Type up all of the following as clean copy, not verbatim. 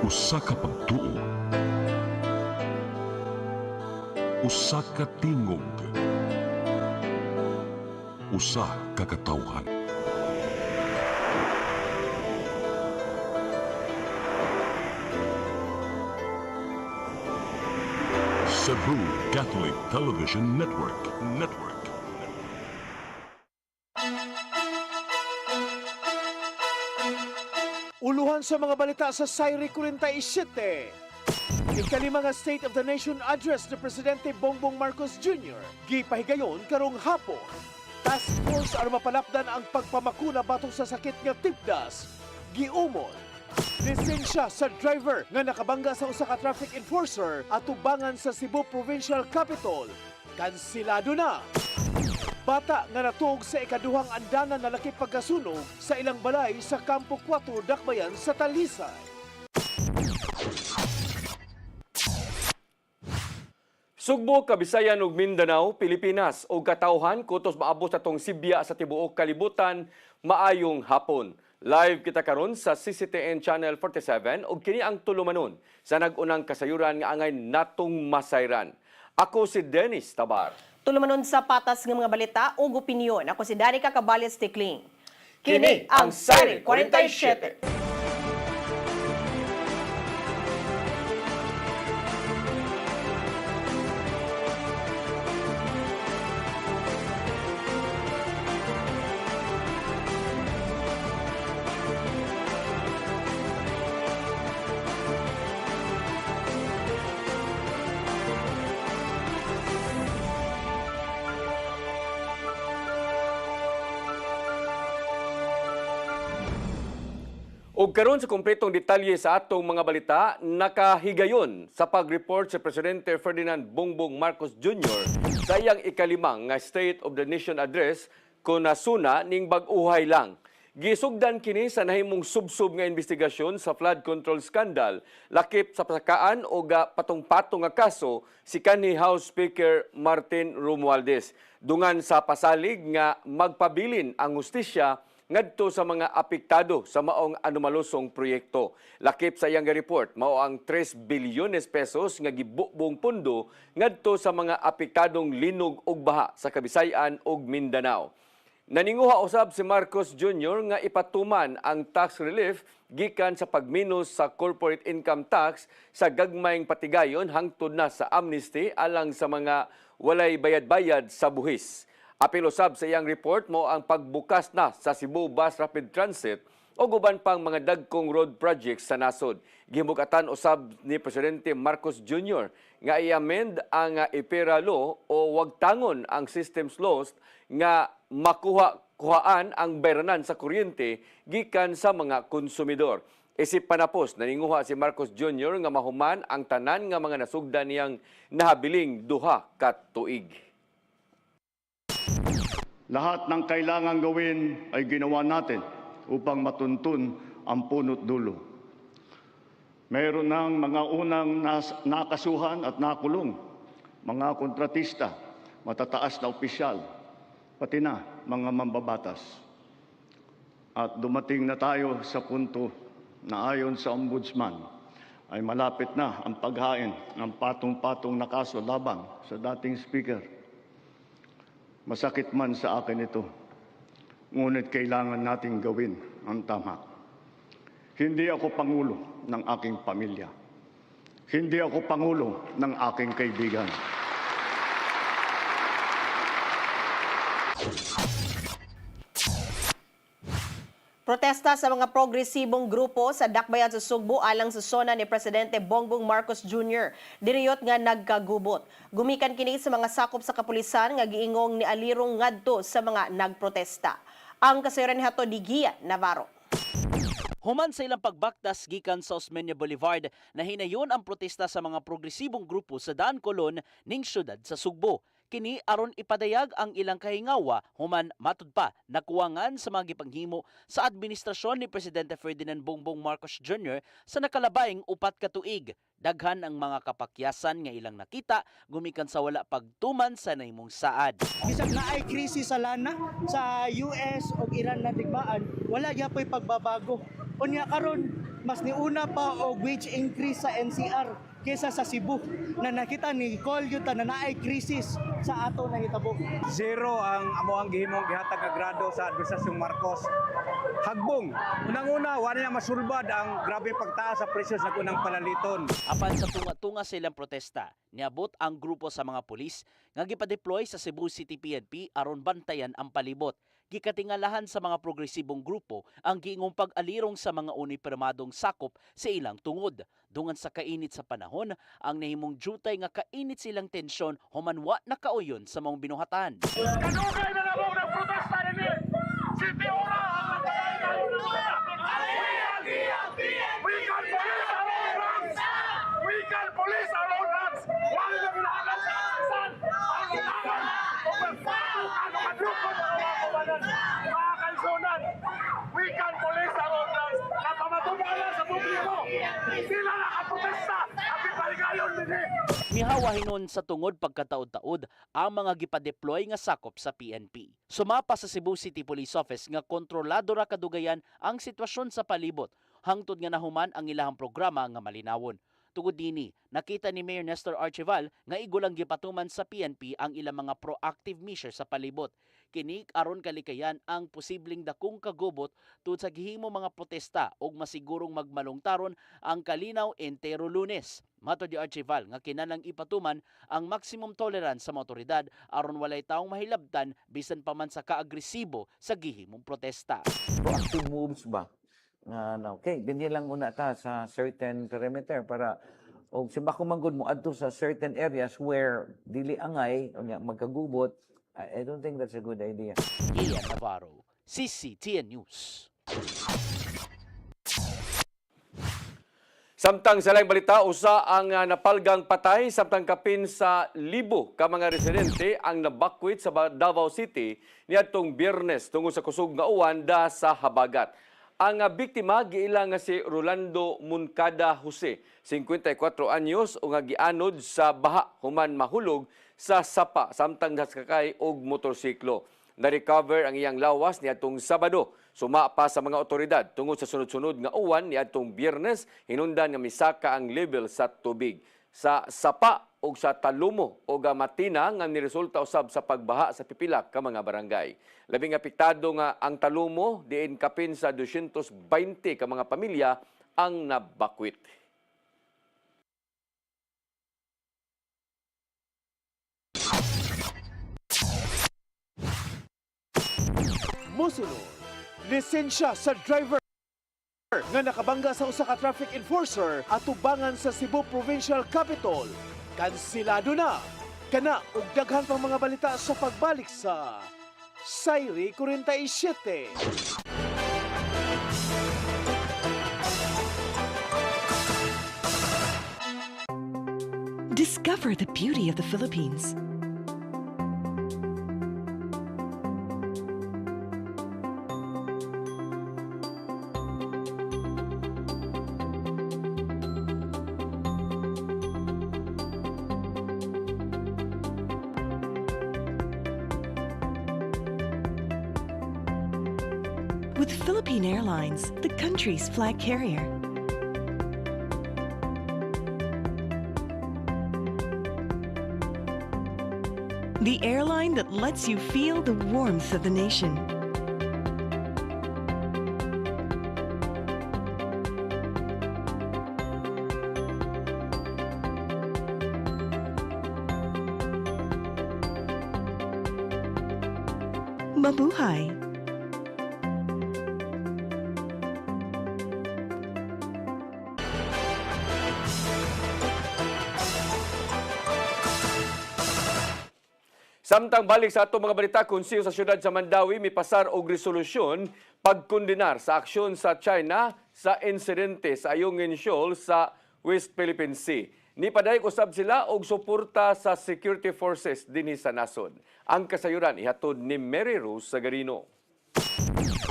Usa ka pagtuo, usa ka tingog, usa ka katawhan. Cebu Catholic Television Network. Uluhan sa mga balita sa Sayri 47. Ikalima nga State of the Nation Address ni Presidente Bongbong Marcos Jr. Gipahigayon karong hapon. Task Force aron mapalapdan ang pagpamakuna batok sa sakit nga tipdas. Giumon. Lisensya sa driver nga nakabangga sa usa ka traffic enforcer at tubangan sa Cebu Provincial Capital. Kansilado na. Bata nga natuog sa ikaduhang andanan na laki pagkasunog sa ilang balay sa Kampo 4, Dakbayan sa Talisay. Sugbo, Kabisayan ug Mindanao, Pilipinas ug katawhan kutos maabot sa tong Sibya sa tibuok kalibutan, maayong hapon. Live kita karon sa CCTN Channel 47 ug kini ang tulumanon sa nag-unang kasayuran nga angay natong masayran. Ako si Dennis Tabar. Tulumanon sa patas ng mga balita ug opinyon. Ako si Danica Cabales Tikling. Kini ang Sayri 47. Ug karon sa kumpletong detalye sa atong mga balita, nakahigayon sa pag-report si Presidente Ferdinand Bongbong Marcos Jr. sa iyang ikalimang nga State of the Nation Address kung nasuna ning bag-uhay lang. Gisugdan kini sa nahimong subsub nga investigasyon sa flood control scandal, lakip sa pasakaan o patong-patong nga kaso si kanhi House Speaker Martin Romualdez. Dungan sa pasalig nga magpabilin ang hustisya ngadto sa mga apektado sa maong anomalosong proyekto. Lakip sa iyang report, mao ang 3 bilyones pesos nga gibubong pundo ngadto sa mga apektadong linog ug baha sa Kabisayan ug Mindanao. Naninguha usab si Marcos Jr. nga ipatuman ang tax relief gikan sa pagminos sa corporate income tax sa gagmayng patigayon hangtod na sa amnesty alang sa mga walay bayad-bayad sa buhis. Apil usab sa iyang report mo ang pagbukas na sa Cebu Bus Rapid Transit o guban pang mga dagkong road projects sa nasod. Gihimug-atan usab ni Presidente Marcos Jr. nga i-amend ang IPERA law o wagtangon ang systems laws nga makuha-kuhaan ang bayranan sa kuryente gikan sa mga konsumidor. Isip panapos, naninguha si Marcos Jr. nga mahuman ang tanan nga mga nasugdan niyang nahabiling duha ka tuig. Lahat ng kailangan gawin ay ginawa natin upang matuntun ang punot dulo. Mayroon ng mga unang nakasuhan at nakulong, mga kontratista, matataas na opisyal, pati na mga mambabatas. At dumating na tayo sa punto na ayon sa Ombudsman ay malapit na ang paghain ng patong-patong na kaso laban sa dating speaker. Masakit man sa akin ito, ngunit kailangan nating gawin ang tama. Hindi ako pangulo ng aking pamilya. Hindi ako pangulo ng aking kaibigan. Protesta sa mga progresibong grupo sa Dakbayan sa Sugbo alang sa sona ni Presidente Bongbong Marcos Jr. Diriyot nga nagkagubot. Gumikan kini sa mga sakop sa kapulisan nga giingong ni alirong ngadto sa mga nagprotesta. Ang kasayuran ni Hato di Gia Navarro. Human sa ilang pagbaktas gikan sa Osmeña Boulevard, nahinayon ang protesta sa mga progresibong grupo sa Daan Colon ning syudad sa Sugbo. Kini aron ipadayag ang ilang kahingawa human matud pa nakuwangan sa mga gipanghimo sa administrasyon ni Presidente Ferdinand Bongbong Marcos Jr. sa nakalabaing 4 ka tuig. Daghan ang mga kapakyasan nga ilang nakita gumikan sa wala pagtuman sa nahimong saad. Bisag na ay krisis sa lana sa US o Iran na digmaan, wala gyapon pagbabago. Unya karon mas niuna pa og wage increase sa NCR kaysa sa Cebu na nakita ni Col Yuta na naay krisis sa ato na hitabo. Zero ang amoang gihimong gihatag nga grado sa Administrasyong Marcos. Hagbong, unang-una, wala na masulbad ang grabe pagtaas sa presyo sa kunang palaliton. Apan sa tunga-tunga silang protesta, niabot ang grupo sa mga pulis nga gipa-deploy sa Cebu City PNP aron bantayan ang palibot. Gikatingalahan sa mga progresibong grupo ang giingong pag-alirong sa mga unipermadong sakop sa ilang tungod. Dungan sa kainit sa panahon, ang nahimong jutay nga kainit silang tensyon humanwa na kauyon sa mga binuhatan. Kanugay na namong nagprotesta nini! City Ora ang nagkakain We can police our own ranks! We can police our own ranks! Huwag na minahalan sa asan! Ang ulakan! Ano madukot ang mga kumanan! Mga kaisunan! We can police our own ranks! Napamatumalan sa publiko! Sila nakaprotesta! At ipaligayon nini! Mihawa hinon sa tungod pagkataod-taod ang mga gipa-deploy nga sakop sa PNP. Sumapa sa Cebu City Police Office nga kontrolado ra kadugayan ang sitwasyon sa palibot hangtod nga nahuman ang ilahang programa nga malinawon. Tugod dini, nakita ni Mayor Nestor Archival nga igulang gipatuman sa PNP ang ilang mga proactive measures sa palibot. Kini aron kalikayan ang posibleng dakong kagubot tungod sa gihimo mga protesta ug masigurong magmalungtaron ang kalinaw entero Lunes. Matod ni Archival nga kinahanglang ipatuman ang maximum tolerance sa mga otoridad aron walay taong mahilabtan bisan pa man sa kaagresibo sa gihimong protesta. Proactive moves ba? Okay, ganyan lang una ta sa certain perimeter para og si bako manggod mo adto sa certain areas where dili angay o magkagubot. I don't think that's a good idea. Ian Navarro, CCTN News. Samtang sa laing balita, usa ang napalgang patay samtang kapin sa libo ka mga residente ang nabakwit sa Davao City niadtong Biyernes tungod sa kusog nga uwan da sa habagat. Ang biktima giilang nga si Rolando Moncada Jose, 54 anyos, o nga gianod sa baha human mahulog sa sapa samtang nasakay og motorsiklo. Na-recover ang iyang lawas niadtong Sabado. Suma pa sa mga otoridad tungod sa sunod-sunod nga uwan niadtong Biyernes, hinungdan nga misaka ang level sa tubig. Sa sapa o sa talumo o matina nga niresulta usab sa pagbaha sa pipila ka mga barangay. Labing apektado nga ang talumo diin kapin sa 220 ka mga pamilya ang nabakwit. Musunod, lisensya sa driver nga nakabangga sa usa ka traffic enforcer at tubangan sa Cebu Provincial Capitol. Kansilado na. Kana og daghan pang mga balita sa pagbalik sa Sayri 47. Discover the beauty of the Philippines. With Philippine Airlines, the country's flag carrier. The airline that lets you feel the warmth of the nation. Mabuhay! Samtang balik sa ato mga balita, konseho sa siyudad sa Mandawi mipasar og resolusyon pagkondenar sa aksyon sa China sa insidente sa Ayungin Shoal sa West Philippine Sea. Nipadayag usab sila og suporta sa security forces dinhi sa nasod. Ang kasayuran ihatod ni Mary Rose Sagarino.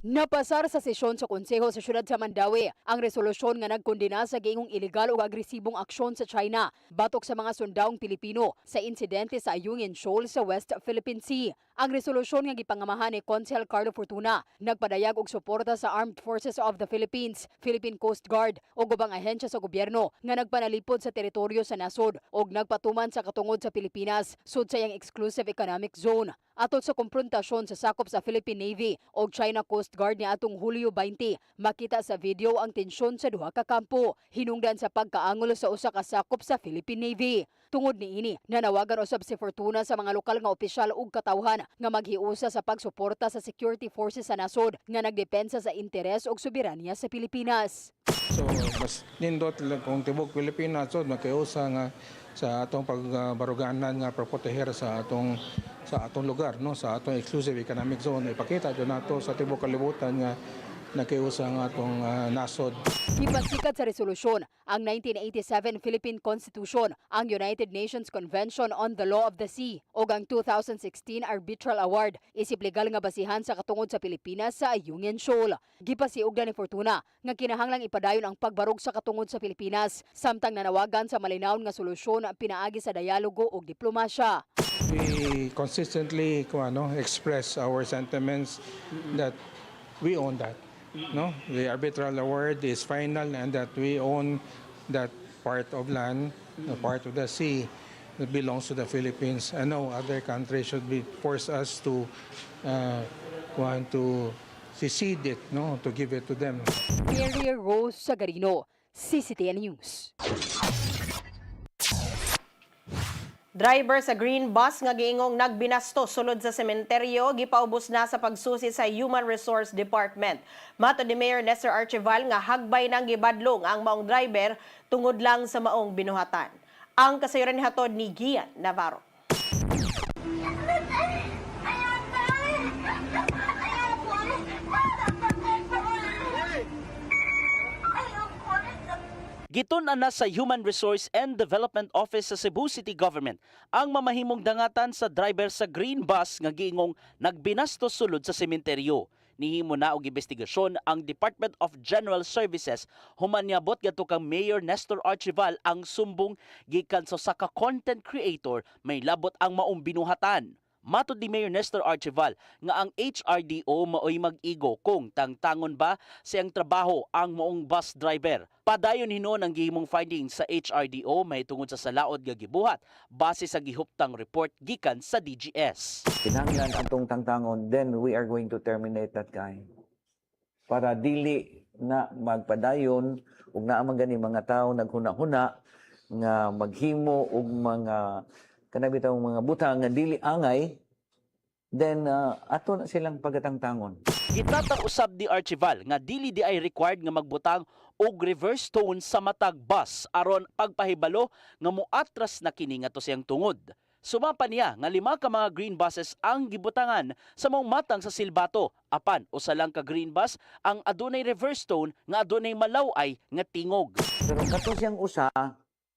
Napasar sa sesyon sa Konseho sa Siyudad sa Mandawi ang resolusyon nga nagkondena sa giingong illegal o agresibong aksyon sa China batok sa mga sundaong Pilipino sa insidente sa Ayungin Shoal sa West Philippine Sea. Ang resolusyon nga gipangamahan ni Konsehal Carlo Fortuna nagpadayag og suporta sa Armed Forces of the Philippines, Philippine Coast Guard o ubang ahensya sa gobyerno nga nagpanalipod sa teritoryo sa nasod og nagpatuman sa katungod sa Pilipinas sud sa iyang exclusive economic zone. Atol sa komprontasyon sa sakop sa Philippine Navy o China Coast Guard ni atong Hulyo 20, makita sa video ang tensyon sa duha ka kampo, hinungdan sa pagkaangol sa usa ka sakop sa Philippine Navy. Tungod niini, nanawagan usab si Fortuna sa mga lokal nga opisyal ug katawhan nga maghiusa sa pagsuporta sa security forces sa nasod nga nagdepensa sa interes ug soberanya sa Pilipinas. So mas nindot lang kung tibok Pilipinas so makiusa nga sa atong pagbaruganan nga proteger sa atong lugar, no, sa atong exclusive economic zone. Ipakita do nato sa tibok kalibutan nga nakiusa nga atong nasod. Gipasikat sa resolusyon ang 1987 Philippine Constitution, ang United Nations Convention on the Law of the Sea ug ang 2016 Arbitral Award isip legal nga basihan sa katungod sa Pilipinas sa Ayungin Shoal. Gipasiugdan ni Fortuna nga kinahanglang ipadayon ang pagbarog sa katungod sa Pilipinas samtang nanawagan sa malinawon nga solusyon pinaagi sa dialogo ug diplomasya. We consistently express our sentiments that we own that. No, the arbitral award is final and that we own that part of land, the part of the sea that belongs to the Philippines, and no other country should force us to want to secede it, no, to give it to them. Mary Rose Sagarino, CCTN News. Driver sa green bus nga giingong nagbinasto sulod sa sementeryo gipaubos na sa pagsusi sa Human Resource Department. Mato ni Mayor Nestor Archival nga hagbay nang gibadlong ang maong driver tungod lang sa maong binuhatan. Ang kasayuran hatod ni Gian Navarro. Gitun-an na sa Human Resource and Development Office sa Cebu City Government ang mamahimong dangatan sa driver sa green bus nga giingong nagbinasto sulod sa sementeryo. Nihimo na og investigasyon ang Department of General Services human niabot ngadto kang Mayor Nestor Archival ang sumbong gikan sa usa ka content creator may labot ang maong binuhatan. Matod ni Mayor Nestor Archival nga ang HRDO maoy mag-igo kung tangtangon ba siyang trabaho ang moong bus driver. Padayon hinon ang gihimong findings sa HRDO may tungod sa salaod nga gibuhat base sa gihuptang report gikan sa DGS. Kinahanglan atong tangtangon, then we are going to terminate that guy. Para dili na magpadayon ug naa man gani mga tawo naghuna-huna nga maghimo og mga kanang bitawng mga butang nga dili angay, then ato na silang pagatangtangon. Gitatang usab ni Archival nga dili di ay required nga magbutang og reverse tone sa matag bus aron pagpahibalo nga moatras na kini ngadto siyang tungod. Sumapa niya nga 5 ka mga green buses ang gibutangan sa maong matang sa silbato. Apan usa lang ka green bus ang adunay reverse tone nga adunay malaway nga tingog. Pero kato siyang usa,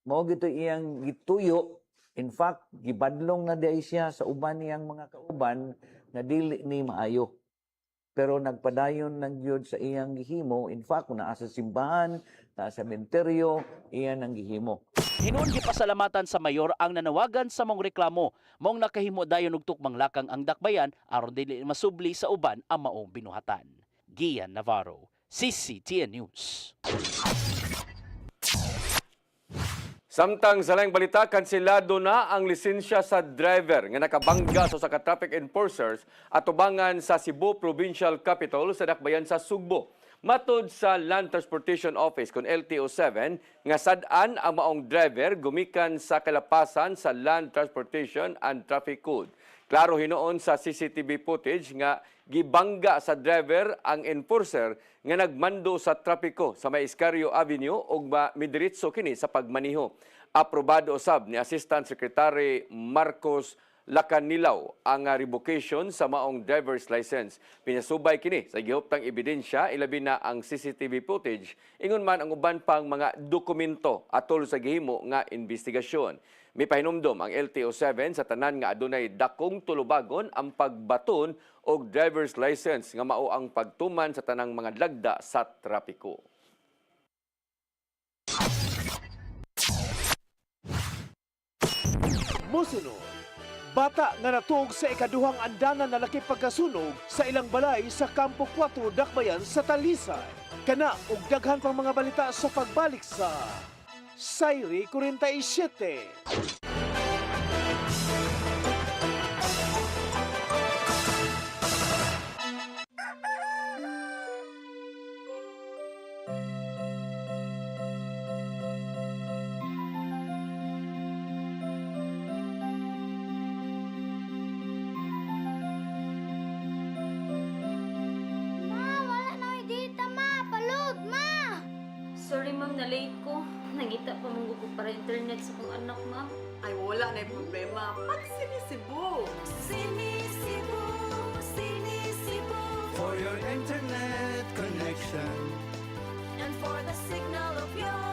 mao gito iyang gituyo. In fact, gibadlong na diay siya sa uban niyang mga kauban na dili ni maayo. Pero nagpadayon ng gyud sa iyang gihimo. In fact, kung naa sa simbahan, naa sa sementeryo, iyan ang gihimo. Hinuon gipasalamatan sa mayor ang nanawagan sa mong reklamo. Maong nakahimo dayon og tukmang lakang ang dakbayan aron dili masubli sa uban ang maong binuhatan. Gian Navarro, CCTN News. Samtang sa laing balita, kanselado na ang lisensya sa driver nga nakabangga sa usa ka traffic enforcers atubangan sa Cebu Provincial Capital sa dakbayan sa Sugbo. Matod sa Land Transportation Office kon LTO7 nga sad-an ang maong driver gumikan sa kalapasan sa Land Transportation and Traffic Code. Klaro hinuon sa CCTV footage nga gibangga sa driver ang enforcer nga nagmando sa trapiko sa may Iscario Avenue ug midiretso kini sa pagmaniho. Aprobado usab ni Assistant Secretary Marcos lakan nilaw ang revocation sa maong driver's license. Pinasubay kini sa gihuptang ebidensya ilabi na ang CCTV footage ingon man ang uban pang mga dokumento atol sa gihimo nga investigasyon. May pahinumdom ang LTO7 sa tanan nga adunay dakong tulubagon ang pagbaton og driver's license nga mao ang pagtuman sa tanang mga lagda sa trapiko. Musunod, bata nga natuog sa ikaduhang andanan na laki pagkasunog sa ilang balay sa Campo 4, Dakbayan sa Talisay. Kana og daghan pang mga balita sa pagbalik sa Sayri 47. Sorry ma'am, na-late ko. Nangita pa mong ko para internet sa kong anak, ma'am. Ay, wala na yung problema. Pag-sinisibo. Sinisibo, sinisibo. For your internet connection. And for the signal of your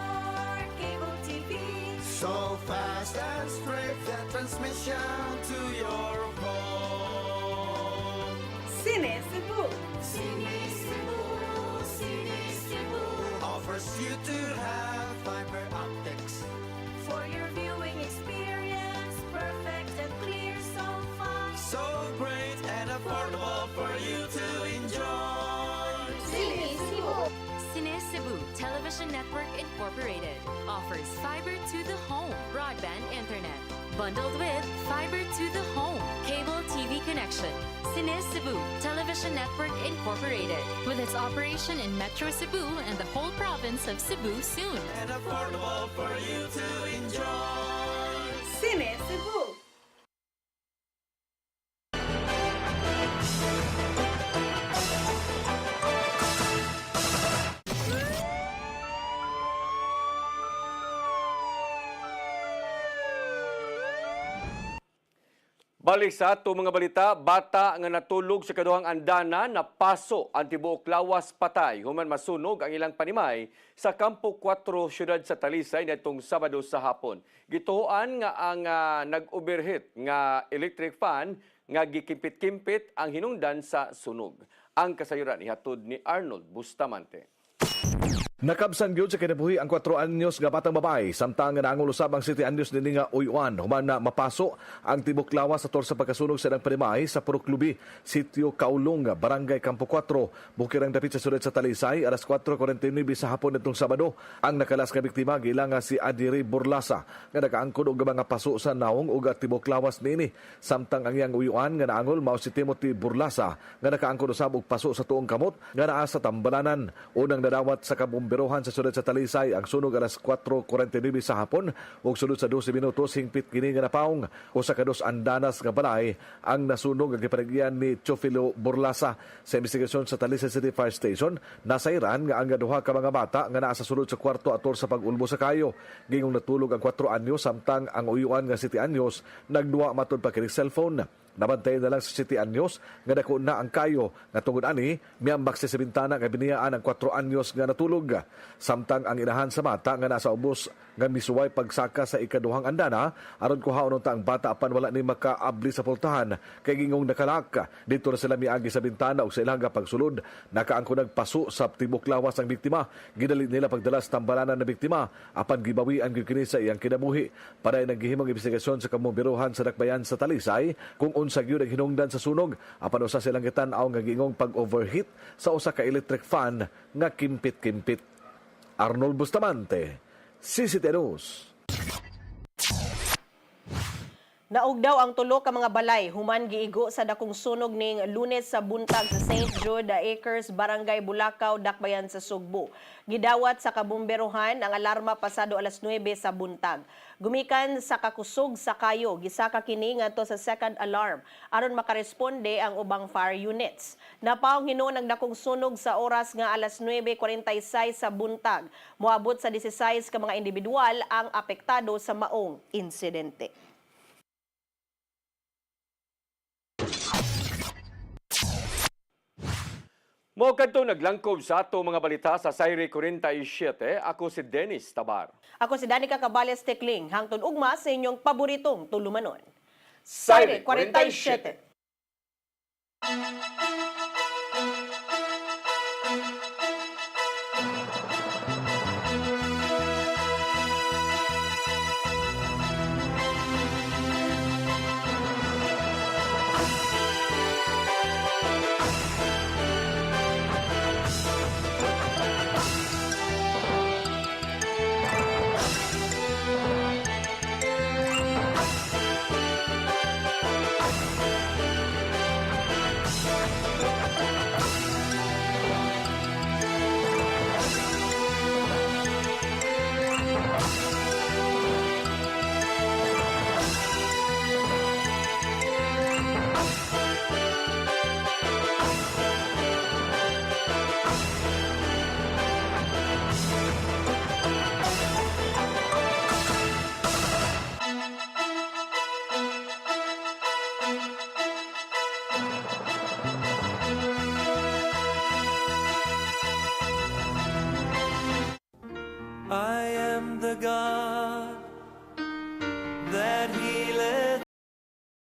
cable TV. So fast and straight, the transmission to your home. Sinisibo. Sinisibo, sinisibo. Offers you to have fiber optics. For your viewing experience, perfect and clear, so fast. So great and affordable for you to enjoy. Sinisibo. Cine Cebu Television Network Incorporated offers fiber to the home broadband internet. Bundled with fiber to the home cable TV connection. Cine Cebu Television Network Incorporated with its operation in Metro Cebu and the whole province of Cebu soon. And affordable for you to enjoy. Sinisibo. Balik sa ato mga balita, bata nga natulog sa kaduhang andana na paso ang tibuok lawas patay human masunog ang ilang panimay sa Campo 4 siyudad sa Talisay nitong Sabado sa hapon. Gituoan nga ang nag-overheat nga electric fan nga gikimpit-kimpit ang hinungdan sa sunog. Ang kasayuran ihatod ni Arnold Bustamante. Nakabsan gyud sa kinabuhi ang 4 anyos nga batang babae samtang naangol usab ang 7 anyos nini nga uyuan human na mapaso ang tibok lawas sa sa pagkasunog sa ilang panimay sa Puruklubi, Sitio Kaulong, Barangay Campo 4, bukirang dapit sa sudad sa Talisay alas 4:49 sa hapon nitong Sabado. Ang nakalas nga biktima gila nga si Adiri Burlasa nga nakaangkon og mga paso sa naong ug tibok lawas nini samtang ang iyang uyuan nga naangol mao si Timothy Burlasa nga nakaangkon usab og paso sa tuong kamot nga naa sa tambalanan. Unang nadawat sa kabumberohan sa sudad sa Talisay ang sunog alas 4:49 sa hapon ug sunod sa 12 minutos hingpit kini nga napaong usa ka dos andanas nga balay ang nasunog ang gipanagyan ni Chofilo Burlasa. Sa investigasyon sa Talisay City Fire Station nasayran nga ang duha ka mga bata nga naa sa sulod sa kwarto atol sa pag-ulbo sa kayo. Gingong natulog ang 4 anyos samtang ang uyuan nga 7 anyos nagduwa matud pa kini cellphone. Nabantayan na lang sa 7 anyos nga dako na ang kayo nga tungod ani miyambak sa bintana nga biniyaan ang 4 anyos nga natulog. Samtang ang inahan sa bata nga nasa ubos nga misuway pagsaka sa ikaduhang andana aron kuhaon unta ang bata apan wala ni makaabli sa pultahan kay gingong nakalak. Dito na sila miagi sa bintana ug sa ilang pagsulod nakaangko nagpaso sa tibok lawas ang biktima. Gidali nila pagdala sa tambalanan na biktima apan gibawian gyud kini sa iyang kinabuhi. Paday naghihimong investigasyon sa kamumbiruhan sa Dakbayan sa Talisay kung unsa gyud ang hinungdan sa sunog apan usa silang gitan-aw nga gingong pag-overheat sa usa ka electric fan nga kimpit-kimpit. Arnold Bustamante, CCTV News. Naog daw ang tulo ka mga balay human giigo sa dakong sunog ning Lunes sa buntag sa St. Jude Acres, Barangay Bulacau, Dakbayan sa Sugbo. Gidawat sa kabumberohan ang alarma pasado alas 9 sa buntag. Gumikan sa kakusog sa kayo, gisaka kini ngadto sa second alarm aron makaresponde ang ubang fire units. Napaong hinuon ang dakong sunog sa oras nga alas 9:46 sa buntag. Moabot sa 16 ka mga individual ang apektado sa maong insidente. Mo kadto naglangkob sa ato mga balita sa Sayre 47. Ako si Dennis Tabar. Ako si Danica Cabales Tekling, hangtod ugma sa inyong paboritong tulumanon. Sayre Sayre 47. I am the God